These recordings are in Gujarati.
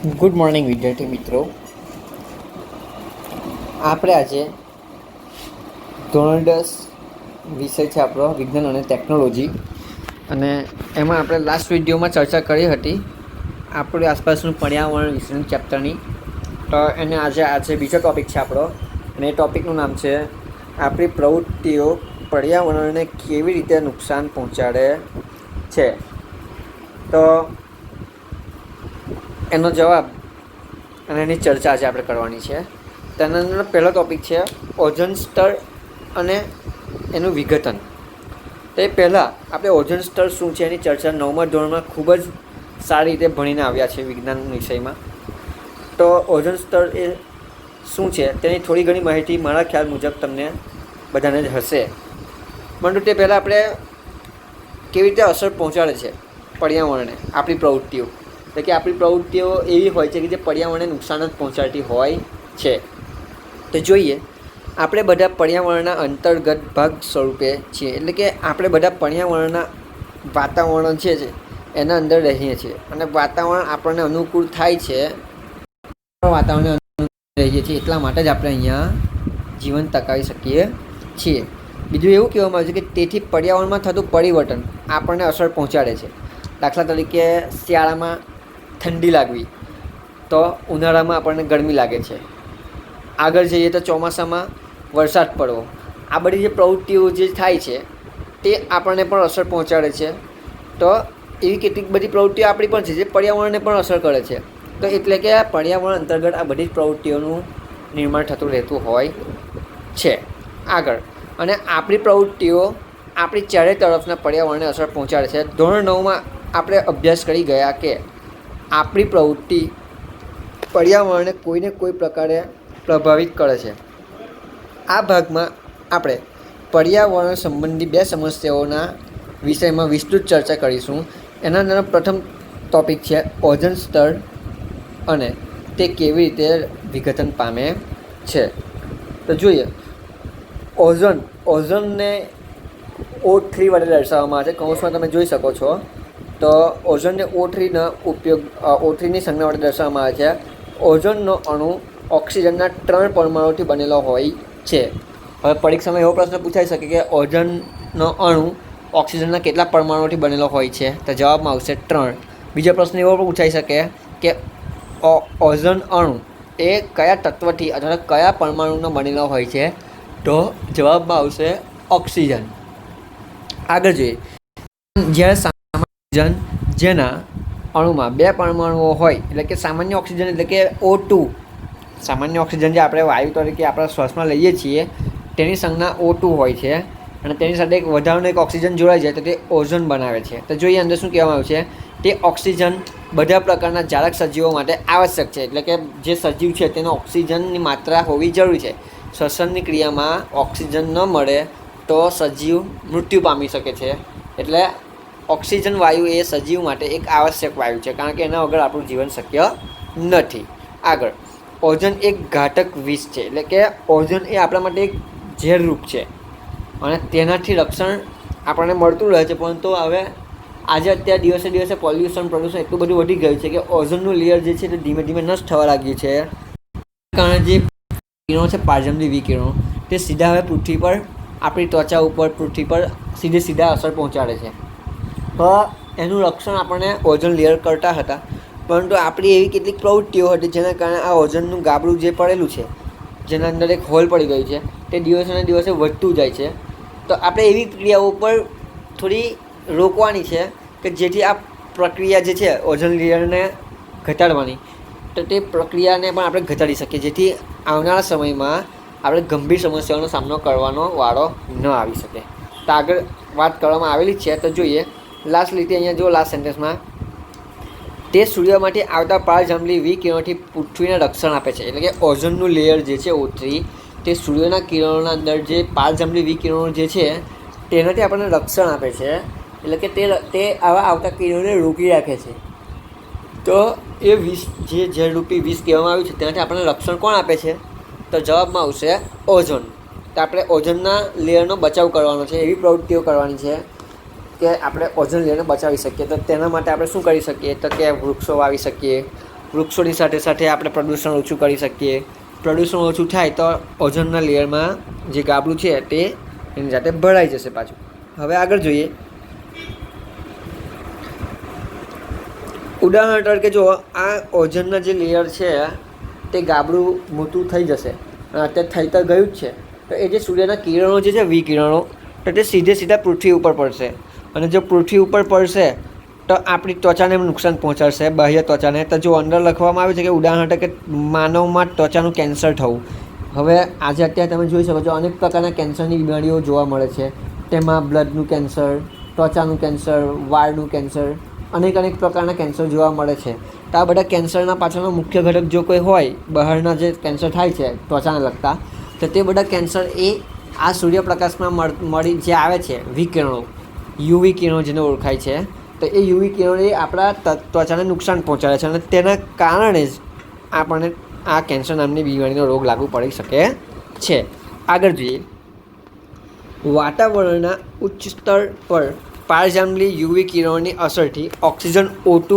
ગુડ મોર્નિંગ વિદ્યાર્થી મિત્રો. આપણે આજે ધોરણ 10 વિષય છે આપણો વિજ્ઞાન અને ટેકનોલોજી, અને એમાં આપણે લાસ્ટ વિડીયોમાં ચર્ચા કરી હતી આપણી આસપાસનું પર્યાવરણ વિશેનું ચેપ્ટરની. તો એને આજે બીજો ટૉપિક છે આપણો, અને એ ટૉપિકનું નામ છે આપણી પ્રવૃત્તિઓ પર્યાવરણને કેવી રીતે નુકસાન પહોંચાડે છે. તો એનો જવાબ અને એની ચર્ચા આજે આપણે કરવાની છે. તેના અંદર પહેલો ટૉપિક છે ઓઝોન સ્તર અને એનું વિઘટન. તો એ પહેલાં આપણે ઓઝોન સ્તર શું છે એની ચર્ચા 9મા ધોરણમાં ખૂબ જ સારી રીતે ભણીને આવ્યા છે વિજ્ઞાન વિષયમાં. તો ઓઝોન સ્તર એ શું છે તેની થોડી ઘણી માહિતી મારા ખ્યાલ મુજબ તમને બધાને જ હશે, પરંતુ તે પહેલાં આપણે કેવી રીતે અસર પહોંચાડે છે પર્યાવરણને આપણી પ્રવૃત્તિઓ. એટલે કે આપણી પ્રવૃત્તિઓ એવી હોય છે કે જે પર્યાવરણને નુકસાન જ પહોંચાડતી હોય છે. તો જોઈએ, આપણે બધા પર્યાવરણના અંતર્ગત ભાગ સ્વરૂપે છીએ. એટલે કે આપણે બધા પર્યાવરણના વાતાવરણ છે એના અંદર રહીએ છીએ, અને વાતાવરણ આપણને અનુકૂળ થાય છે, વાતાવરણને અનુકૂળ રહીએ છીએ એટલા માટે જ આપણે અહીંયા જીવન ટકાવી શકીએ છીએ. બીજું એવું કહેવામાં આવે છે કે તેથી પર્યાવરણમાં થતું પરિવર્તન આપણને અસર પહોંચાડે છે. દાખલા તરીકે શિયાળામાં ઠંડી લાગવી, તો ઉનાળામાં આપણને ગરમી લાગે છે. આગળ જઈએ તો ચોમાસામાં વરસાદ પડવો. આ બધી જે પ્રવૃત્તિઓ જે થાય છે તે આપણને પણ અસર પહોંચાડે છે. તો એવી કેટલીક બધી પ્રવૃત્તિઓ આપણી પણ છે જે પર્યાવરણને પણ અસર કરે છે. તો એટલે કે આ પર્યાવરણ અંતર્ગત આ બધી જ પ્રવૃત્તિઓનું નિર્માણ થતું રહેતું હોય છે. આગળ, અને આપણી પ્રવૃત્તિઓ આપણી ચારે તરફના પર્યાવરણને અસર પહોંચાડે છે. ધોરણ 9માં આપણે અભ્યાસ કરી ગયા કે આપણી પ્રવૃત્તિ પર્યાવરણને કોઈને કોઈ પ્રકારે પ્રભાવિત કરે છે. આ ભાગમાં આપણે પર્યાવરણ સંબંધી 2 સમસ્યાઓના વિષયમાં વિસ્તૃત ચર્ચા કરીશું. એના અંદર પ્રથમ ટૉપિક છે ઓઝોન સ્તર અને તે કેવી રીતે વિઘટન પામે છે. તો જોઈએ, ઓઝોનને O3 વડે દર્શાવવામાં આવે છે. કૌંસમાં તમે જોઈ શકો છો. તો ઓઝોનને O3ની સંજ્ઞા વડે દર્શાવવામાં આવે છે. ઓઝોનનો અણુ ઓક્સિજનના 3 પરમાણુથી બનેલો હોય છે. હવે પરીક્ષામાં એવો પ્રશ્ન પૂછાઈ શકે કે ઓઝોનનો અણુ ઓક્સિજનના કેટલા પરમાણુથી બનેલો હોય છે? તો જવાબમાં આવશે 3. બીજો પ્રશ્ન એવો પણ પૂછાઈ શકે કે ઓઝોન અણુ એ કયા તત્વથી અથવા કયા પરમાણુનો બનેલો હોય છે? તો જવાબમાં આવશે ઓક્સિજન. આગળ જોઈએ, જ્યારે ઓક્સિજન જેના અણુમાં 2 પરમાણુઓ હોય, એટલે કે સામાન્ય ઓક્સિજન એટલે કે O2, સામાન્ય ઓક્સિજન જે આપણે વાયુ તરીકે આપણા શ્વાસમાં લઈએ છીએ તેની સંજ્ઞા O2 હોય છે, અને તેની સાથે એક વધારાનો એક ઓક્સિજન જોડાઈ જાય તો તે ઓઝોન બનાવે છે. તો જોઈએ અંદર શું કહેવામાં આવ્યું છે, તે ઓક્સિજન બધા પ્રકારના જાળક સજીવો માટે આવશ્યક છે. એટલે કે જે સજીવ છે તેનો ઓક્સિજનની માત્રા હોવી જરૂરી છે. શ્વસનની ક્રિયામાં ઓક્સિજન ન મળે તો સજીવ મૃત્યુ પામી શકે છે. એટલે ઓક્સિજન વાયુ એ સજીવ માટે એક આવશ્યક વાયુ છે, કારણ કે એના વગર આપણું જીવન શક્ય નથી. આગળ, ઓઝોન એક ઘાતક વિષ છે. એટલે કે ઓઝોન એ આપણા માટે એક ઝેરરૂપ છે, અને તેનાથી રક્ષણ આપણને મળતું રહે છે. પરંતુ હવે આજે અત્યારે દિવસે દિવસે પ્રદૂષણ એટલું બધું વધી ગયું છે કે ઓઝોનનું લેયર જે છે તે ધીમે ધીમે નષ્ટ થવા લાગ્યું છે. કારણે જે કિરણો છે પારજાંબી વિકિરણો, તે સીધા હવે પૃથ્વી પર, આપણી ત્વચા ઉપર, પૃથ્વી પર સીધા અસર પહોંચાડે છે. તો એનું રક્ષણ આપણને ઓઝોન લેયર કરતા હતા, પરંતુ આપણી એવી કેટલીક પ્રવૃત્તિઓ હતી જેના કારણે આ ઓઝોનનું ગાબડું જે પડેલું છે, જેના અંદર એક હોલ પડી ગયું છે, તે દિવસે ને દિવસે વધતું જાય છે. તો આપણે એવી ક્રિયાઓ પર થોડી રોકવાની છે કે જેથી આ પ્રક્રિયા જે છે ઓઝોન લેયરને ઘટાડવાની, તો તે પ્રક્રિયાને પણ આપણે ઘટાડી શકીએ, જેથી આવનારા સમયમાં આપણે ગંભીર સમસ્યાઓનો સામનો કરવાનો વારો ન આવી શકે. તો આગળ વાત કરવામાં આવેલી છે. તો જોઈએ, લાસ્ટ લીટી અહીંયા જો, લાસ્ટ સેન્ટેન્સમાં, તે સૂર્યમાંથી આવતા પારજાંબલી વિકિરણોથી પૃથ્વીને રક્ષણ આપે છે. એટલે કે ઓઝોનનું લેયર જે છે O3, તે સૂર્યના કિરણોના અંદર જે પારજાંબલી વિકિરણો જે છે તેનાથી આપણને રક્ષણ આપે છે. એટલે કે તે આવા આવતા કિરણોને રોકી રાખે છે. તો એ વિષ, જે ઝેરરૂપી વિષ કહેવામાં આવ્યું છે, તેનાથી આપણને રક્ષણ કોણ આપે છે? તો જવાબમાં આવશે ઓઝોન. તો આપણે ઓઝોનના લેયરનો બચાવ કરવાનો છે, એવી પ્રવૃત્તિઓ કરવાની છે કે આપણે ઓઝોન લેયરને બચાવી શકીએ. તો તેના માટે આપણે શું કરી શકીએ? તો કે વૃક્ષો વાવી શકીએ, વૃક્ષોની સાથે સાથે આપણે પ્રદૂષણ ઓછું કરી શકીએ. પ્રદૂષણ ઓછું થાય તો ઓઝોનના લેયરમાં જે ગાબડું છે તે એની સાથે ભરાઈ જશે પાછું. હવે આગળ જોઈએ. ઉદાહરણ તરીકે જો આ ઓઝોનના જે લેયર છે તે ગાબડું મોટું થઈ જશે, અત્યારે થઈ તો ગયું જ છે. તો એ જે સૂર્યના કિરણો જે છે વિકિરણો, તો તે સીધા પૃથ્વી ઉપર પડશે, અને જો પૃથ્વી ઉપર પડશે તો આપણી ત્વચાને નુકસાન પહોંચાડશે, બાહ્ય ત્વચાને. તો જો અંદર લખવામાં આવ્યું છે કે ઉદાહરણ તરીકે માનવમાં ત્વચાનું કેન્સર થવું. હવે આજે અત્યારે તમે જોઈ શકો છો અનેક પ્રકારના કેન્સરની બીમારીઓ જોવા મળે છે. તેમાં બ્લડનું કેન્સર, ત્વચાનું કેન્સર, વાળનું કેન્સર, અનેક પ્રકારના કેન્સર જોવા મળે છે. તો આ બધા કેન્સરના પાછળનો મુખ્ય ઘટક જો કોઈ હોય, બહારના જે કેન્સર થાય છે ત્વચાને લગતા, તો તે બધા કેન્સર એ આ સૂર્યપ્રકાશમાં મળી જે આવે છે વિકિરણો, યુવી કિરણો જેને ઓળખાય છે, તો એ યુવી કિરણો એ આપણા ત્વચાને નુકસાન પહોંચાડે છે, અને તેના કારણે જ આપણને આ કેન્સર નામની બીમારીનો રોગ લાગુ પડી શકે છે. આગળ જોઈએ. વાતાવરણના ઉચ્ચ સ્તર પર પારજાંબલી યુવી કિરણોની અસરથી ઓક્સિજન O2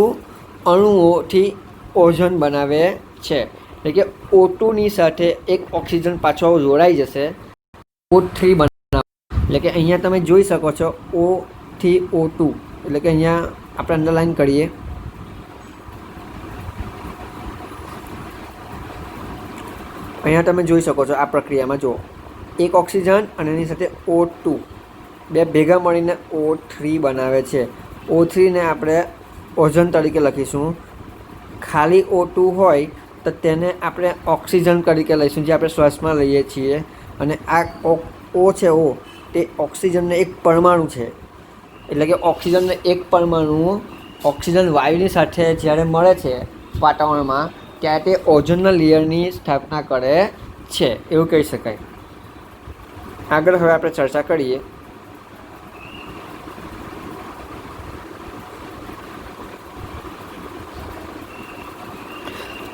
અણુઓથી ઓઝોન બનાવે છે. એટલે કે O2ની સાથે એક ઓક્સિજન પાછો જોડાઈ જશે, O3 બનાવે. એટલે કે અહીંયા તમે જોઈ શકો છો O થી O2, એટલે કે અહીંયા આપણે અંડરલાઈન કરીએ. અહીંયા તમે જોઈ શકો છો આ પ્રક્રિયામાં જો એક ઓક્સિજન અને એની સાથે O2 બે ભેગા મળીને O3 બનાવે છે. O3ને આપણે ઓઝોન તરીકે લખીશું. ખાલી O2 હોય તો તેને આપણે ઓક્સિજન તરીકે લઈશું, જે આપણે શ્વાસમાં લઈએ છીએ. અને આ O છે, O તે ઓક્સિજનનો એક પરમાણુ છે. એટલે કે ઓક્સિજનનો એક પરમાણુ ઓક્સિજન વાયુની સાથે જ્યારે મળે છે વાતાવરણમાં, ત્યારે તે ઓઝોનના લેયરની સ્થાપના કરે છે, એવું કહી શકાય. આગળ હવે આપણે ચર્ચા કરીએ.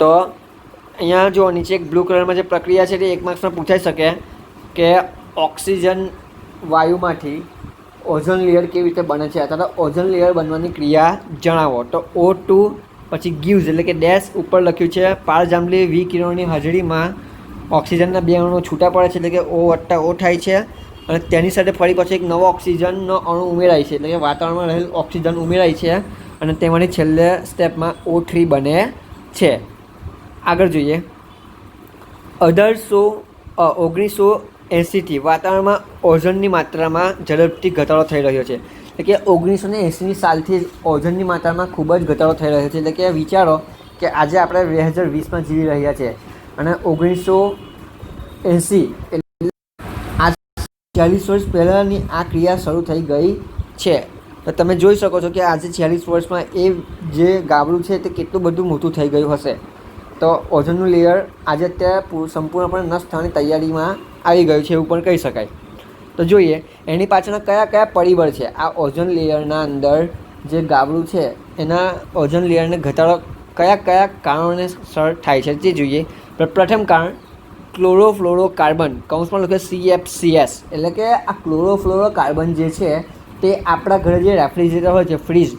તો અહીંયા જો નીચે એક બ્લુ કલરમાં જે પ્રક્રિયા છે તે 1 માર્ક્સમાં પૂછાઈ શકે કે ઓક્સિજન વાયુમાંથી ઓઝોન લેયર કેવી રીતે બને છે, અથવા તો ઓઝોન લેયર બનવાની ક્રિયા જણાવો. તો O2 પછી ગીવ્સ એટલે કે ડેશ ઉપર લખ્યું છે પારજાંબલી વિકિરણોની હાજરીમાં ઓક્સિજનના બે અણુઓ છૂટા પડે છે, એટલે કે O વત્તા O થાય છે, અને તેની સાથે ફરી પછી એક નવો ઓક્સિજનનો અણુ ઉમેરાય છે, એટલે કે વાતાવરણમાં રહેલ ઓક્સિજન ઉમેરાય છે, અને તેમાંની છેલ્લે સ્ટેપમાં O3 બને છે. આગળ જોઈએ. 1980થી વાતાવરણમાં ઓઝોનની માત્રામાં ઝડપથી ઘટાડો થઈ રહ્યો છે. એટલે કે 1980ની સાલથી ઓઝોનની માત્રામાં ખૂબ જ ઘટાડો થઈ રહ્યો છે. એટલે કે વિચારો કે આજે આપણે 2020માં જીવી રહ્યા છે, અને 1980 એટલે આજ 40 વર્ષ પહેલાંની આ ક્રિયા શરૂ થઈ ગઈ છે. તો તમે જોઈ શકો છો કે આજે 40 વર્ષમાં એ જે ગાબડું છે તે કેટલું બધું મોટું થઈ ગયું હશે. તો ઓઝોનનું લેયર આજે અત્યારે સંપૂર્ણપણે નષ્ટ થવાની તૈયારીમાં આવી ગયું છે, એવું પણ કહી શકાય. તો જોઈએ એની પાછળના કયા પરિબળ છે. આ ઓઝોન લેયરના અંદર જે ગાબડું છે એના ઓઝોન લેયરને ઘટાડો કયા કારણોને સર થાય છે તે જોઈએ. પ્રથમ કારણ ક્લોરોફ્લોરોકાર્બન, કૌંસમાં લખ્યું CFCS. એટલે કે આ ક્લોરોફ્લોરોકાર્બન જે છે તે આપણા ઘરે જે રેફ્રિજરેટર હોય છે, ફ્રીજ,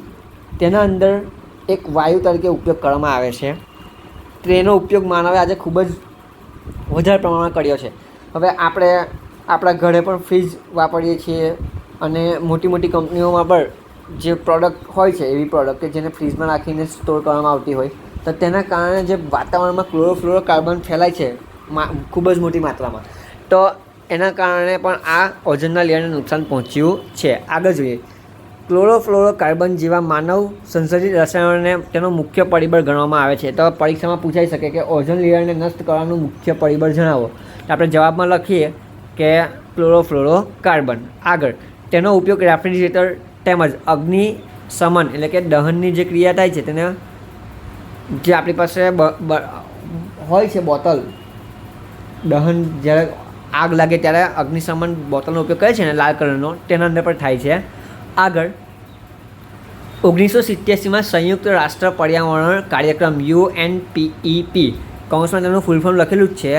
તેના અંદર એક વાયુ તરીકે ઉપયોગ કરવામાં આવે છે. તેનો ઉપયોગ માનવે આજે ખૂબ જ વધારે પ્રમાણમાં કર્યો છે. હવે આપણે આપણા ઘરે પણ ફ્રીજ વાપરીએ છીએ, અને મોટી કંપનીઓમાં પણ જે પ્રોડક્ટ હોય છે એવી પ્રોડક્ટ કે જેને ફ્રીજમાં રાખીને સ્ટોર કરવામાં આવતી હોય, તો તેના કારણે જે વાતાવરણમાં ક્લોરોફ્લોરોકાર્બન ફેલાય છે ખૂબ જ મોટી માત્રામાં, તો એના કારણે પણ આ ઓઝોનના લેયરને નુકસાન પહોંચ્યું છે. આગળ જોઈએ. ક્લોરોફ્લોરોકાર્બન જેવા માનવ સંશોધિત રસાયણોને તેનો મુખ્ય પરિબળ ગણવામાં આવે છે. તો પરીક્ષામાં પૂછાઈ શકે કે ઓઝોન લેયરને નષ્ટ કરવાનું મુખ્ય પરિબળ જણાવો. તો આપણે જવાબમાં લખીએ કે ક્લોરોફ્લોરોકાર્બન. આગળ, તેનો ઉપયોગ રેફ્રિજરેટર તેમજ અગ્નિશમન એટલે કે દહનની જે ક્રિયા થાય છે તેને, જે આપણી પાસે હોય છે બોટલ, દહન જ્યારે આગ લાગે ત્યારે અગ્નિશમન બોટલનો ઉપયોગ કરે છે ને, લાલ કલરનો, તેના અંદર પણ થાય છે. આગળ, 1987માં સંયુક્ત રાષ્ટ્ર પર્યાવરણ કાર્યક્રમ UNPEP, કૌંસમાં તેનું ફૂલ ફોર્મ લખેલું જ છે,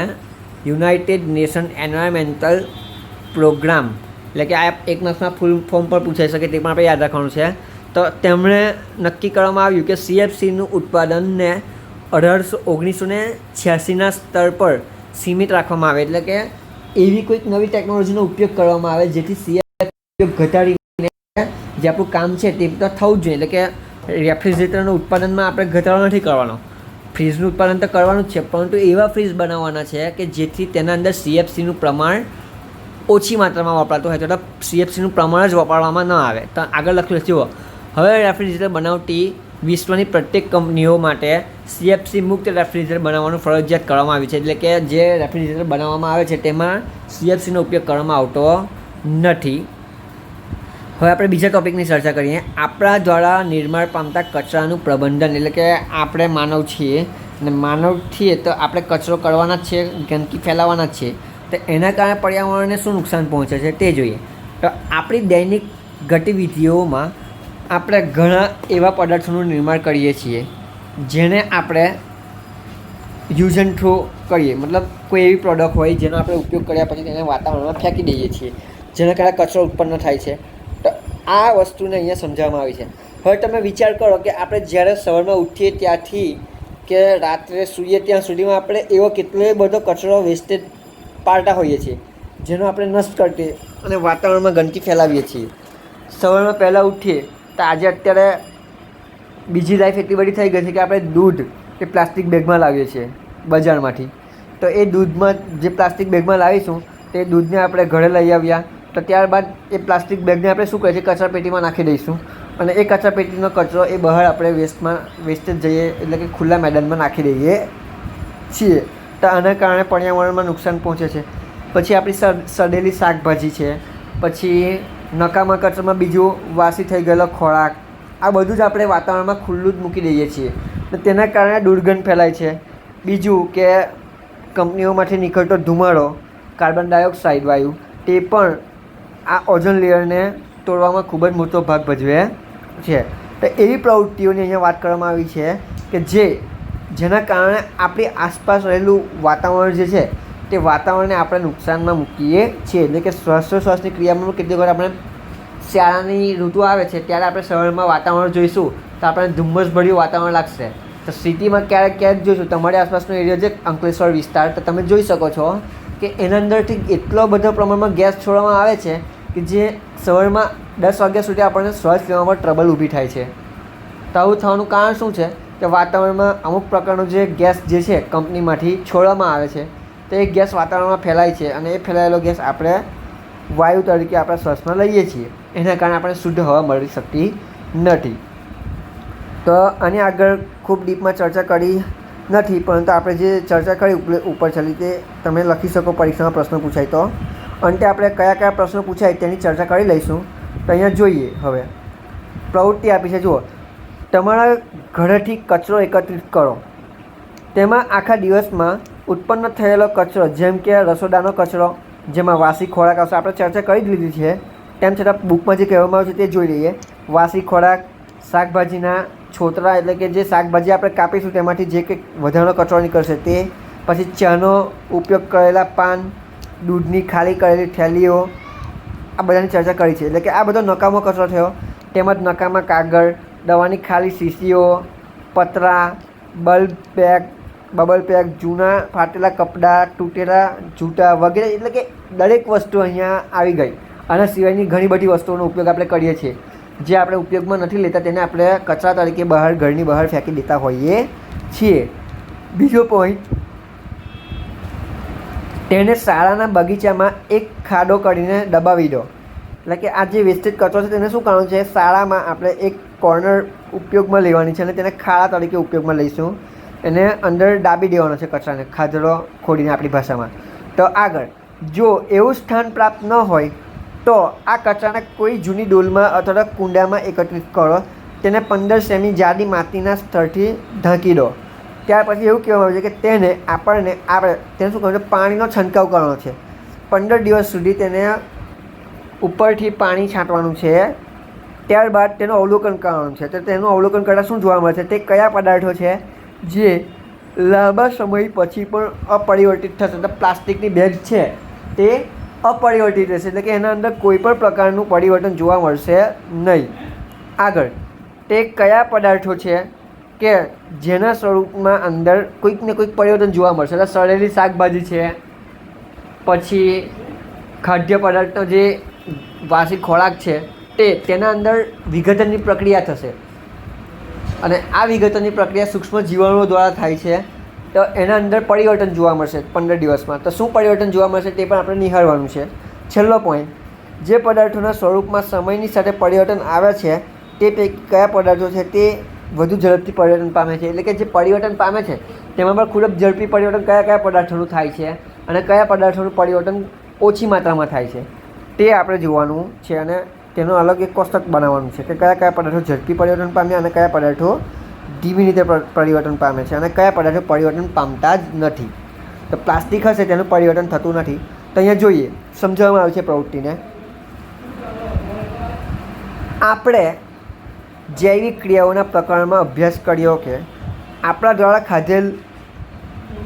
યુનાઇટેડ નેશન એન્વાયરમેન્ટલ પ્રોગ્રામ. એટલે કે આ 1 માર્ક્સમાં ફૂલ ફોર્મ પર પૂછાઈ શકે, તે પણ આપણે યાદ રાખવાનું છે. તો તેમણે નક્કી કરવામાં આવ્યું કે CFCનું ઉત્પાદનને 1986ના સ્તર પર સીમિત રાખવામાં આવે, એટલે કે એવી કોઈક નવી ટેકનોલોજીનો ઉપયોગ કરવામાં આવે જેથી સીએફ ઉપયોગ ઘટાડીને જે આપણું કામ છે તે તો થવું જ જોઈએ. એટલે કે રેફ્રિજરેટરનું ઉત્પાદનમાં આપણે ઘટાડો નથી કરવાનો, ફ્રીજનું ઉત્પાદન તો કરવાનું જ છે, પરંતુ એવા ફ્રીજ બનાવવાના છે કે જેથી તેના અંદર સીએફસીનું પ્રમાણ ઓછી માત્રામાં વપરાતું હોય, તો સીએફસીનું પ્રમાણ જ વાપરવામાં ન આવે. તો આગળ લખ્યું જુઓ, હવે રેફ્રિજરેટર બનાવતી વિશ્વની પ્રત્યેક કંપનીઓ માટે સીએફસી મુક્ત રેફ્રિજરેટર બનાવવાનું ફરજિયાત કરવામાં આવ્યું છે. એટલે કે જે રેફ્રિજરેટર બનાવવામાં આવે છે તેમાં સીએફસીનો ઉપયોગ કરવામાં આવતો નથી. હવે આપણે બીજા ટૉપિકની ચર્ચા કરીએ. આપણા દ્વારા નિર્માણ પામતા કચરાનું પ્રબંધન, એટલે કે આપણે માનવ છીએ અને માનવ છીએ તો આપણે કચરો કરવાના જ છે, ગંદકી ફેલાવવાના જ છે. તો એના કારણે પર્યાવરણને શું નુકસાન પહોંચે છે તે જોઈએ. તો આપણી દૈનિક ગતિવિધિઓમાં આપણે ઘણા એવા પદાર્થોનું નિર્માણ કરીએ છીએ જેને આપણે યુઝ એન્ડ થ્રો કરીએ, મતલબ કોઈ એવી પ્રોડક્ટ હોય જેનો આપણે ઉપયોગ કર્યા પછી તેને વાતાવરણમાં ફેંકી દઈએ છીએ, જેના કારણે કચરો ઉત્પન્ન થાય છે. તો આ વસ્તુને અહીંયા સમજાવવામાં આવી છે. હવે તમે વિચાર કરો કે આપણે જ્યારે સવારમાં ઉઠીએ ત્યાંથી કે રાત્રે સૂઈએ ત્યાં સુધીમાં આપણે એવો કેટલો બધો કચરો વેસ્ટેજ પાડતા હોઈએ છીએ જેનો આપણે નષ્ટ કરીએ અને વાતાવરણમાં ગંદકી ફેલાવીએ છીએ. સવારમાં પહેલાં ઉઠીએ તો અત્યારે બીજી લાઈફ એટલી બધી થઈ ગઈ છે કે આપણે દૂધ એ પ્લાસ્ટિક બેગમાં લાવીએ છીએ બજારમાંથી. તો એ દૂધમાં જે પ્લાસ્ટિક બેગમાં લાવીશું તે દૂધને આપણે ઘરે લઈ આવ્યા તો ત્યારબાદ એ પ્લાસ્ટિક બેગને આપણે શું કરીએ છીએ, કચરાપેટીમાં નાખી દઈશું અને એ કચરાપેટીનો કચરો એ બહાર આપણે વેસ્ટેજ જઈએ એટલે કે ખુલ્લા મેદાનમાં નાખી દઈએ છીએ. તો આના કારણે પર્યાવરણમાં નુકસાન પહોંચે છે. પછી આપણી સડેલી શાકભાજી છે, પછી નકામા કચરામાં બીજું વાસી થઈ ગયેલો ખોરાક, આ બધું જ આપણે વાતાવરણમાં ખુલ્લું જ મૂકી દઈએ છીએ તો તેના કારણે દુર્ગંધ ફેલાય છે. બીજું કે કંપનીઓમાંથી નીકળતો ધુમાડો, કાર્બન ડાયોક્સાઇડ વાયુ, તે પણ આ ઓઝોન લેયરને તોડવામાં ખૂબ જ મોટો ભાગ ભજવે છે. તો એવી પ્રવૃત્તિઓની અહીંયા વાત કરવામાં આવી છે કે જેના કારણે આપણી આસપાસ રહેલું વાતાવરણ જે છે તે વાતાવરણને આપણે નુકસાનમાં મૂકીએ છીએ. એટલે કે શ્વાસોશ્વાસની ક્રિયામાં કેટલીક વાર આપણે શિયાળાની ઋતુ આવે છે ત્યારે આપણે સવારમાં વાતાવરણ જોઈશું તો આપણે ધુમ્મસભર્યું વાતાવરણ લાગશે. તો સિટીમાં ક્યારેક જોઈશું, તમારી આસપાસનો એરિયા છે અંકલેશ્વર વિસ્તાર, તો તમે જોઈ શકો છો કે એના અંદરથી એટલો બધો પ્રમાણમાં ગેસ છોડવામાં આવે છે કે જે સવારમાં 10 વાગ્યા સુધી આપણને શ્વાસ લેવામાં ટ્રબલ ઊભી થાય છે. તો આવું થવાનું કારણ શું છે કે વાતાવરણમાં અમુક પ્રકારનો જે ગેસ જે છે કંપનીમાંથી છોડવામાં આવે છે તો એ ગેસ વાતાવરણમાં ફેલાય છે અને એ ફેલાયેલો ગેસ આપણે વાયુ તરીકે આપણા શ્વાસમાં લઈએ છીએ. એના કારણે આપણે શુદ્ધ હવા મળી શકતી નથી. તો આની આગળ ખૂબ ડીપમાં ચર્ચા કરી નથી, પરંતુ આપણે જે ચર્ચા કરી ઉપર છેલ્લી તે તમે લખી શકો પરીક્ષામાં પ્રશ્ન પૂછાય તો. અંતે આપણે કયા કયા પ્રશ્નો પૂછાય તેની ચર્ચા કરી લઈશું. તો અહીંયા જોઈએ, હવે પ્રવૃત્તિ આપી છે, જુઓ. તમારા ઘરેથી કચરો એકત્રિત કરો. તેમાં આખા દિવસમાં ઉત્પન્ન થયેલો કચરો, જેમ કે રસોડાનો કચરો જેમાં વાસી ખોરાક આવશે, આપણે ચર્ચા કરી જ લીધી છે, તેમ છતાં બુકમાં જે કહેવામાં આવે છે તે જોઈ લઈએ. વાસી ખોરાક, શાકભાજીના છોતરા એટલે કે જે શાકભાજી આપણે કાપીશું તેમાંથી જે કંઈક વધારાનો કચરો નીકળશે તે, પછી ચાનો ઉપયોગ કરેલા પાન, દૂધની ખાલી કરેલી થેલીઓ, આ બધાની ચર્ચા કરી છે. એટલે કે આ બધો નકામો કચરો થયો. તેમજ નકામા કાગળ, દવાની ખાલી શીશીઓ, પતરા, બબલ પેક, જૂના ફાટેલા કપડાં, તૂટેલા જૂતા વગેરે, એટલે કે દરેક વસ્તુ અહીંયા આવી ગઈ. આના સિવાયની ઘણી બધી વસ્તુઓનો ઉપયોગ આપણે કરીએ છીએ જે આપણે ઉપયોગમાં નથી લેતા, તેને આપણે કચરા તરીકે ઘરની બહાર ફેંકી દેતા હોઈએ છીએ. બીજો પોઈન્ટ, તેને શાળાના બગીચામાં એક ખાડો કરીને દબાવી દો. એટલે કે આ જે વેસ્ટેજ કચરો છે તેને શું કરવાનું છે, શાળામાં આપણે એક કોર્નર ઉપયોગમાં લેવાની છે અને તેને ખાડા તરીકે ઉપયોગમાં લઈશું. એને અંદર દાબી દેવાનો છે કચરાને, ખાધડો ખોડીને આપણી ભાષામાં. તો આગળ, જો એવું સ્થાન પ્રાપ્ત ન હોય તો આ કચરાને કોઈ જૂની ડોલમાં અથવા કુંડામાં એકત્રિત કરો. તેને 15 સેમી જાડી માટીના સ્તરથી ઢાંકી દો. ત્યાર પછી એવું કહેવામાં આવે છે કે તેને આપણે શું કરવાનું છે, પાણીનો છંટકાવ કરવાનો છે. 15 દિવસ સુધી તેને ઉપરથી પાણી છાંટવાનું છે. ત્યારબાદ તેનું અવલોકન કરવાનું છે. તો તેનું અવલોકન કરતાં શું જોવા મળે છે, તે કયા પદાર્થો છે જે લાંબા સમય પછી પણ અપરિવર્તિત થશે. તો પ્લાસ્ટિકની બેગ છે તે અપરિવર્તિત રહેશે, એટલે કે એના અંદર કોઈ પણ પ્રકારનું પરિવર્તન જોવા મળશે નહીં. આગળ, તે કયા પદાર્થો છે કે જેના સ્વરૂપમાં અંદર કોઈક ને કોઈક પરિવર્તન જોવા મળશે. એટલે સડેલી શાકભાજી છે, પછી ખાદ્ય પદાર્થનો જે વાસી ખોરાક છે તેના અંદર વિઘટનની પ્રક્રિયા થશે અને આ વિઘટનની પ્રક્રિયા સૂક્ષ્મ જીવાણુઓ દ્વારા થાય છે. તો એના અંદર પરિવર્તન જોવા મળશે 15 દિવસમાં. તો શું પરિવર્તન જોવા મળશે તે પણ આપણે નિહાળવાનું છે. છેલ્લો પોઈન્ટ, જે પદાર્થોના સ્વરૂપમાં સમયની સાથે પરિવર્તન આવે છે તે પૈકી કયા પદાર્થો છે તે વધુ ઝડપથી પરિવર્તન પામે છે. એટલે કે જે પરિવર્તન પામે છે તેમાં પણ ખૂબ જ ઝડપી પરિવર્તન કયા કયા પદાર્થોનું થાય છે અને કયા પદાર્થોનું પરિવર્તન ઓછી માત્રામાં થાય છે તે આપણે જોવાનું છે. અને તેનો અલગ એક કોષ્ટક બનાવવાનું છે કે કયા કયા પદાર્થો ઝડપી પરિવર્તન પામ્યા અને કયા પદાર્થો ધીમી રીતે પરિવર્તન પામે છે અને કયા પદાર્થો પરિવર્તન પામતા જ નથી. તો પ્લાસ્ટિક હશે તેનું પરિવર્તન થતું નથી. તો અહીંયા જોઈએ, સમજાવવામાં આવે છે પ્રવૃત્તિને. આપણે જૈવિક ક્રિયાઓના પ્રકરણમાં અભ્યાસ કર્યો કે આપણા દ્વારા ખાધેલ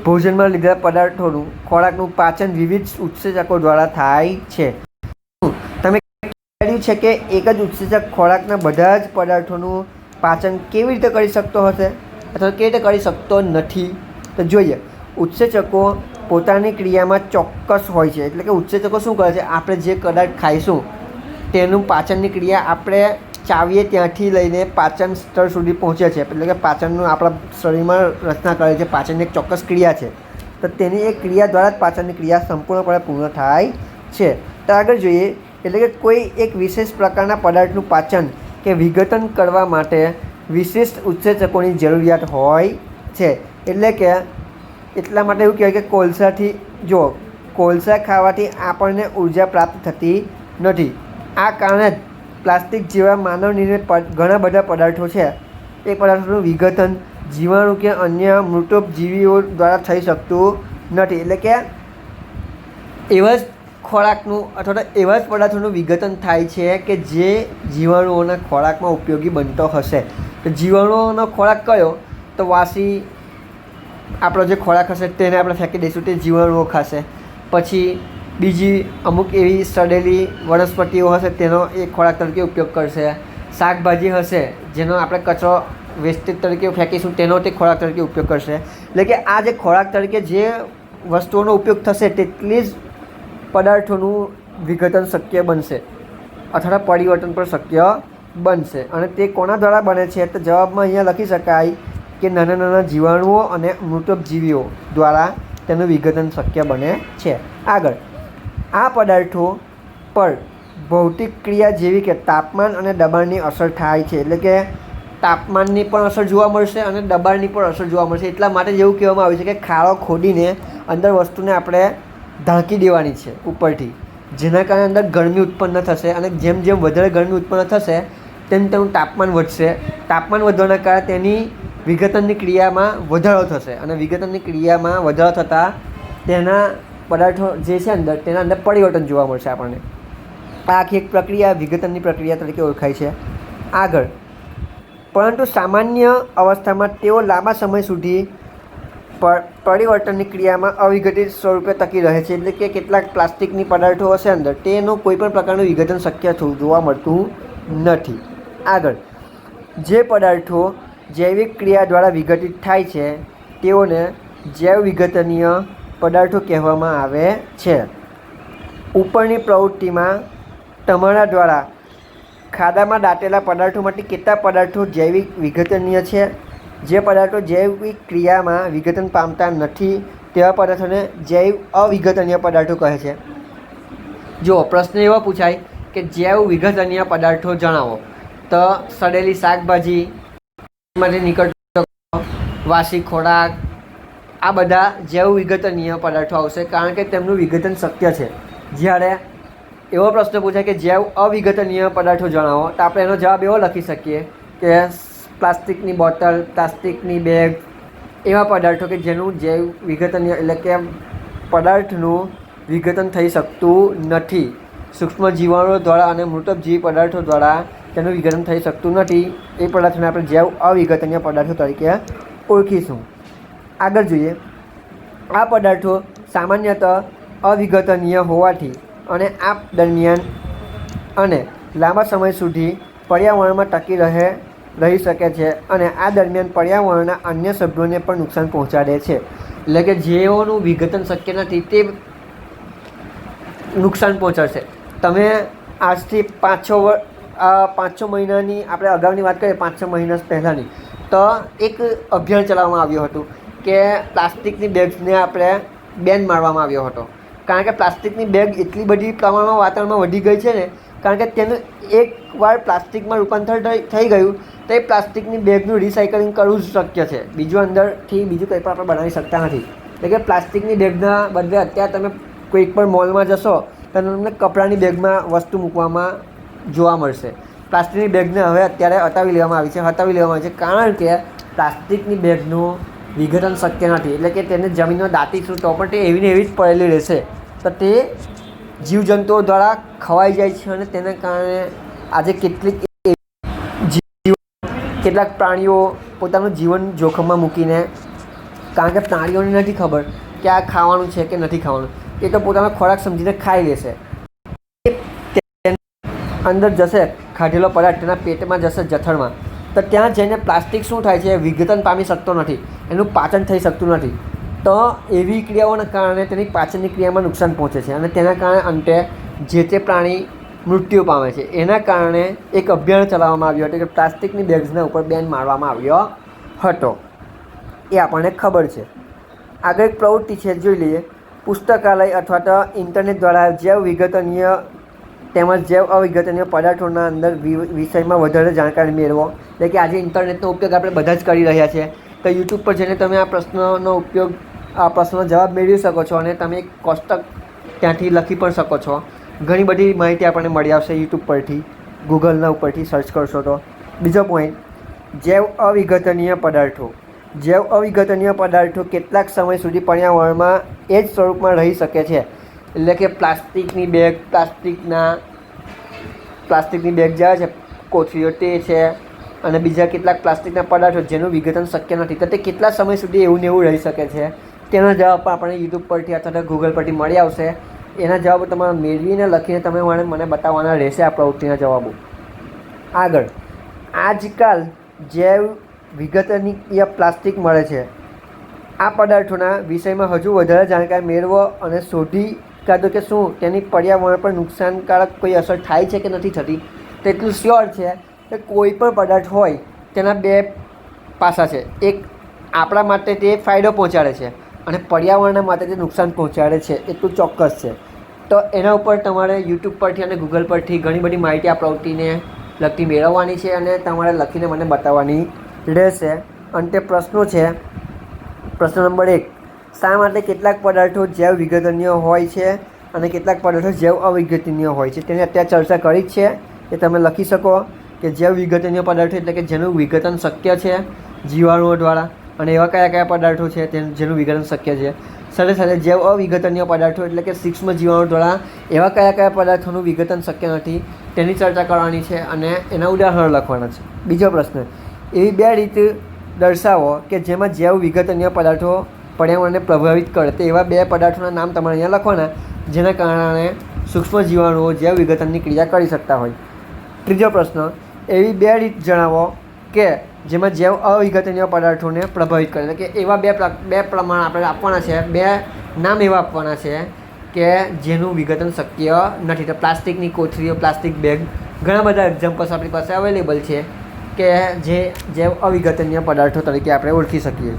ભોજનમાં લીધેલા પદાર્થોનું ખોરાકનું પાચન વિવિધ ઉત્સેચકો દ્વારા થાય છે. તમે કહ્યું છે કે એક જ ઉત્સેચક ખોરાકના બધા જ પદાર્થોનું પાચન કેવી રીતે કરી શકતો હશે અથવા કેવી રીતે કરી શકતો નથી. તો જોઈએ, ઉત્સેચકો પોતાની ક્રિયામાં ચોક્કસ હોય છે. એટલે કે ઉત્સેચકો શું કરે છે, આપણે જે પદાર્થ ખાઈશું તેનું પાચનની ક્રિયા આપણે ચાવીએ ત્યાંથી લઈને પાચન સ્તર સુધી પહોંચે છે. એટલે કે પાચનનું આપણા શરીરમાં રચના કરે છે. પાચનની એક ચોક્કસ ક્રિયા છે. તો તેની એક ક્રિયા દ્વારા જ પાચનની ક્રિયા સંપૂર્ણપણે પૂર્ણ થાય છે. તો આગળ જોઈએ, એટલે કે કોઈ એક વિશેષ પ્રકારના પદાર્થનું પાચન કે વિઘટન કરવા માટે વિશિષ્ટ ઉત્સેચકોની જરૂરિયાત હોય છે. એટલે કે એટલા માટે એવું કહેવાય કે કોલસાથી, જો કોલસા ખાવાથી આપણને ઉર્જા પ્રાપ્ત થતી નથી. આ કારણે જ પ્લાસ્ટિક જેવા માનવ નિર્મિત ઘણા બધા પદાર્થો છે એ પદાર્થોનું વિઘટન જીવાણુ કે અન્ય મૃતોપજીવીઓ દ્વારા થઈ શકતું નથી. એટલે કે એવા જ ખોરાકનું અથવા તો એવા જ પદાર્થોનું વિઘટન થાય છે કે જે જીવાણુઓના ખોરાકમાં ઉપયોગી બનતો હશે. તો જીવાણુઓનો ખોરાક કયો? તો વાસી આપણો જે ખોરાક હશે તેને આપણે ફેંકી દઈશું, તે જીવાણુઓ ખાશે. પછી બીજી અમુક એવી સડેલી વનસ્પતિઓ હશે તેનો એ ખોરાક તરીકે ઉપયોગ કરશે. શાકભાજી હશે જેનો આપણે કચરો વેસ્ટેજ તરીકે ફેંકીશું તેનો તે ખોરાક તરીકે ઉપયોગ કરશે. એટલે કે આ જે ખોરાક તરીકે જે વસ્તુઓનો ઉપયોગ થશે તેટલી જ પદાર્થોનું વિઘટન શક્ય બનશે અથવા પરિવર્તન પણ શક્ય બનશે. અને તે કોના દ્વારા બને છે? તો જવાબમાં અહીંયા લખી શકાય કે નાના નાના જીવાણુઓ અને મૃતોપજીવીઓ દ્વારા તેનું વિઘટન શક્ય બને છે. આગળ, આ પદાર્થો પર ભૌતિક ક્રિયા જેવી કે તાપમાન અને દબાણની અસર થાય છે. એટલે કે તાપમાનની પણ અસર જોવા મળશે અને દબાણની પણ અસર જોવા મળશે. એટલા માટે જ એવું કહેવામાં આવ્યું છે કે ખાડો ખોદીને અંદર વસ્તુને આપણે ઢાંકી દેવાની છે ઉપરથી, જેના કારણે અંદર ગરમી ઉત્પન્ન થશે અને જેમ જેમ વધારે ગરમી ઉત્પન્ન થશે તેમ તેમ તાપમાન વધશે. તાપમાન વધવાના કારણે તેની વિઘટનની ક્રિયામાં વધારો થશે અને વિઘટનની ક્રિયામાં વધારો થતાં તેના પદાર્થો જે છે અંદર તેના અંદર પરિવર્તન જોવા મળશે આપણને. આ આખી એક પ્રક્રિયા વિઘટનની પ્રક્રિયા તરીકે ઓળખાય છે. આગળ, પરંતુ સામાન્ય અવસ્થામાં તેઓ લાંબા સમય સુધી પરિવર્તનની ક્રિયામાં અવિઘટિત સ્વરૂપે ટકી રહે છે. એટલે કે કેટલાક પ્લાસ્ટિકની પદાર્થો હશે અંદર તેનું કોઈપણ પ્રકારનું વિઘટન શક્ય જોવા મળતું નથી. આગળ, જે પદાર્થો જૈવિક ક્રિયા દ્વારા વિઘટિત થાય છે તેઓને જૈવ વિઘટનીય પદાર્થો કહેવામાં આવે છે. ઉપરની પ્રવૃત્તિમાં તમારા દ્વારા ખાડામાં દાટેલા પદાર્થોમાંથી કેટલા પદાર્થો જૈવિક વિઘટનીય છે? જે પદાર્થો જૈવિક ક્રિયામાં વિઘટન પામતા નથી તેવા પદાર્થોને જૈવ અવિઘટનીય પદાર્થો કહે છે. જો પ્રશ્ન એવો પૂછાય કે જૈવ વિઘટનીય પદાર્થો જણાવો, તો સડેલી શાકભાજી માંથી નીકળતો વાસી ખોરાક, આ બધા જૈવ વિઘટનીય પદાર્થો આવશે કારણ કે તેમનું વિઘટન શક્ય છે. જ્યારે એવો પ્રશ્ન પૂછાય કે જૈવ અવિઘટનીય પદાર્થો જણાવો, તો આપણે એનો જવાબ એવો લખી શકીએ કે પ્લાસ્ટિકની બોટલ, પ્લાસ્ટિકની બેગ, એવા પદાર્થો કે જેનું જૈવ વિઘટનીય એટલે કે પદાર્થનું વિઘટન થઈ શકતું નથી. સૂક્ષ્મ જીવાણુઓ દ્વારા અને મૃતજીવી પદાર્થો દ્વારા તેનું વિઘટન થઈ શકતું નથી. એ પદાર્થોને આપણે જૈવ અવિઘટનીય પદાર્થો તરીકે ઓળખીશું. આગળ જોઈએ, આ પદાર્થો સામાન્યતઃ અવિઘટનીય હોવાથી અને આ દરમિયાન અને લાંબા સમય સુધી પર્યાવરણમાં ટકી રહે રહી શકે છે અને આ દરમિયાન પર્યાવરણના અન્ય સભ્યોને પણ નુકસાન પહોંચાડે છે. એટલે કે જેઓનું વિઘટન શક્ય નથી તે નુકસાન પહોંચાડશે. તમે આજથી 5-6 મહિનાની આપણે અગાઉની વાત કરીએ, 5-6 મહિના પહેલાંની, તો એક અભિયાન ચલાવવામાં આવ્યું હતું કે પ્લાસ્ટિકની બેગ્સને આપણે બેન મારવામાં આવ્યો હતો. કારણ કે પ્લાસ્ટિકની બેગ એટલી બધી પ્રમાણમાં વાતાવરણમાં વધી ગઈ છે ને, કારણ કે તેનું એકવાર પ્લાસ્ટિકમાં રૂપાંતર થઈ ગયું તો એ પ્લાસ્ટિકની બેગનું રિસાયકલિંગ કરવું જ શક્ય છે. બીજું અંદરથી બીજું કંઈ પણ આપણે બનાવી શકતા નથી. એટલે કે પ્લાસ્ટિકની બેગના બદલે અત્યારે તમે કોઈક પણ મોલમાં જશો તો તમને કપડાની બેગમાં વસ્તુ મૂકવામાં જોવા મળશે. પ્લાસ્ટિકની બેગને હવે અત્યારે હટાવી લેવામાં આવી છે કારણ કે પ્લાસ્ટિકની બેગનું વિઘટન શક્ય નથી. એટલે કે તેને જમીનમાં દાટીશું તો પણ તે એવી ને એવી જ પડેલી રહેશે, તો તે જીવજંતુઓ દ્વારા ખવાઈ જાય છે અને તેને કારણે આજે કેટલાક પ્રાણીઓ પોતાનું જીવન જોખમમાં મૂકીને, કારણ કે પ્રાણીઓને નથી ખબર કે આ ખાવાનું છે કે નથી ખાવાનું, એ તો પોતાનો ખોરાક સમજીને ખાઈ લેશે. અંદર જશે ખાધેલો પદાર્થ તેના પેટમાં જશે જઠરમાં, તો ત્યાં જઈને પ્લાસ્ટિક શું થાય છે, વિઘટન પામી શકતો નથી, એનું પાચન થઈ શકતું નથી. તો એવી ક્રિયાઓના કારણે તેની પાચનની ક્રિયામાં નુકસાન પહોંચે છે અને તેના કારણે અંતે જે તે પ્રાણી મૃત્યુ પામે છે. એના કારણે એક અભિયાન ચલાવવામાં આવ્યું હતું કે પ્લાસ્ટિકની બેગ્સના ઉપર બેન મારવામાં આવ્યો હતો. એ આપણને ખબર છે. આગળ એક પ્રવૃત્તિ છે, જોઈ લઈએ. પુસ્તકાલય અથવા તો ઇન્ટરનેટ દ્વારા જૈવ વિઘટનીય તેમજ જૈવ અવિઘટનીય પદાર્થોના અંદર વિષયમાં વધારે જાણકારી મેળવો. એટલે કે આજે ઇન્ટરનેટનો ઉપયોગ આપણે બધા જ કરી રહ્યા છીએ, તો યુટ્યુબ પર જઈને તમે આ પ્રશ્નનો જવાબ મેળવી શકો છો અને તમે એક કોષ્ટક ત્યાંથી લખી પણ શકો છો. ઘણી બધી માહિતી આપણને મળી આવશે યુટ્યુબ પરથી, ગૂગલના ઉપરથી સર્ચ કરશો તો. બીજો પોઈન્ટ, જૈવ અવિઘટનીય પદાર્થો. જૈવ અવિઘટનીય પદાર્થો કેટલાક સમય સુધી પર્યાવરણમાં એ જ સ્વરૂપમાં રહી શકે છે. એટલે કે પ્લાસ્ટિકની બેગ જે છે, કોથળીઓ તે છે અને બીજા કેટલાક પ્લાસ્ટિકના પદાર્થો જેનું વિઘટન શક્ય નથી, તો તે કેટલા સમય સુધી એવું ને એવું રહી શકે છે, તેનો જવાબ પણ આપણને યુટ્યુબ પરથી અથવા ગૂગલ પરથી મળી આવશે. એના જવાબો તમારે મેળવીને લખીને તમે મને બતાવવાના રહેશે આ પ્રવૃત્તિના જવાબો. આગળ, આજકાલ જૈવ વિઘટનીય પ્લાસ્ટિક મળે છે. આ પદાર્થોના વિષયમાં હજુ વધારે જાણકારી મેળવો અને શોધી કાઢો કે શું તેની પર્યાવરણ પર નુકસાનકારક કોઈ અસર થાય છે કે નથી થતી. તેટલું શ્યોર છે કે કોઈ પણ પદાર્થ હોય તેના બે પાસા છે. એક આપણા માટે તે ફાયદો પહોંચાડે છે અને પર્યાવરણના માટે તે નુકસાન પહોંચાડે છે, એટલું ચોક્કસ છે. તો એના ઉપર તમારે યુટ્યુબ પરથી અને ગૂગલ પરથી ઘણી બધી માહિતી આ પ્રવૃત્તિને લગતી મેળવવાની છે અને તમારે લખીને મને બતાવવાની રહેશે. અંતે પ્રશ્નો છે. પ્રશ્ન નંબર 1, શા માટે કેટલાક પદાર્થો જૈવ વિઘટનીય હોય છે અને કેટલાક પદાર્થો જૈવ અવિઘટનીય હોય છે, તેની અત્યારે ચર્ચા કરી જ છે. એ તમે લખી શકો કે જૈવ વિઘટનીય પદાર્થો એટલે કે જેનું વિઘટન શક્ય છે જીવાણુઓ દ્વારા, અને એવા કયા કયા પદાર્થો છે જેનું વિઘટન શક્ય છે. સાથે સાથે જૈવ અવિઘટનીય પદાર્થો એટલે કે સૂક્ષ્મ જીવાણુ દ્વારા એવા કયા કયા પદાર્થોનું વિઘટન શક્ય નથી તેની ચર્ચા કરવાની છે અને એના ઉદાહરણ લખવાના છે. બીજો પ્રશ્ન, એવી 2 રીત દર્શાવો કે જેમાં જૈવ વિઘટનીય પદાર્થો પર્યાવરણને પ્રભાવિત કરે. તો એવા 2 પદાર્થોના નામ તમારે અહીંયા લખવાના જેના કારણે સૂક્ષ્મ જીવાણુઓ જૈવ વિઘટનની ક્રિયા કરી શકતા હોય. ત્રીજો પ્રશ્ન, એવી 2 રીત જણાવો કે જેમાં જૈવ અવિઘટનીય પદાર્થોને પ્રભાવિત કરે. એટલે કે એવા બે પ્રમાણ આપણે આપવાના છે, 2 નામ એવા આપવાના છે કે જેનું વિઘટન શક્ય નથી. તો પ્લાસ્ટિકની કોથળીઓ, પ્લાસ્ટિક બેગ, ઘણા બધા એક્ઝામ્પલ્સ આપણી પાસે અવેલેબલ છે કે જે જૈવ અવિઘટનીય પદાર્થો તરીકે આપણે ઓળખી શકીએ.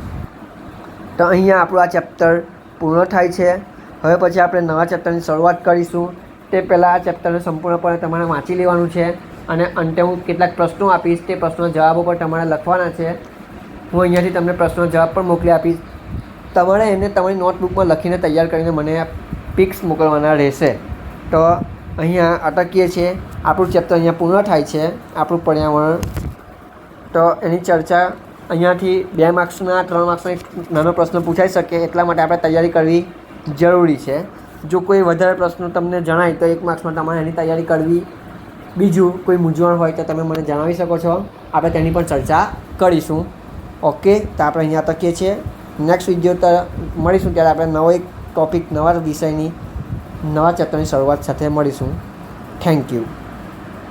તો અહીંયા આપણું આ ચેપ્ટર પૂર્ણ થાય છે. હવે પછી આપણે નવા ચેપ્ટરની શરૂઆત કરીશું. તે પહેલાં આ ચેપ્ટરને સંપૂર્ણપણે તમારે વાંચી લેવાનું છે અને અંતે હું કેટલાક પ્રશ્નો આપીશ, તે પ્રશ્નોના જવાબો પણ તમારે લખવાના છે. હું અહીંયાથી તમને પ્રશ્નોના જવાબ પણ મોકલી આપીશ. તમારે એને તમારી નોટબુકમાં લખીને તૈયાર કરીને મને પિક્સ મોકલવાના રહેશે. તો અહીંયા અટકીએ છીએ. આપણું ચેપ્ટર અહીંયા પૂર્ણ થાય છે, આપણું પર્યાવરણ. તો એની ચર્ચા અહીંયાથી 2 માર્ક્સના 3 માર્ક્સનો એક નાનો પ્રશ્ન પૂછાઈ શકે, એટલા માટે આપણે તૈયારી કરવી જરૂરી છે. જો કોઈ વધારે પ્રશ્નો તમને જણાય તો 1 માર્ક્સમાં તમારે એની તૈયારી કરવી. બીજું કોઈ મૂંઝવણ હોય તો તમે મને જણાવી શકો છો, આપણે તેની પણ ચર્ચા કરીશું. ઓકે, તો આપણે અહીંયા અટકીએ છીએ. નેક્સ્ટ વિડીયો મળીશું ત્યારે આપણે નવો એક ટૉપિક, નવા વિષયની, નવા ચેપ્ટરની શરૂઆત સાથે મળીશું. Thank you.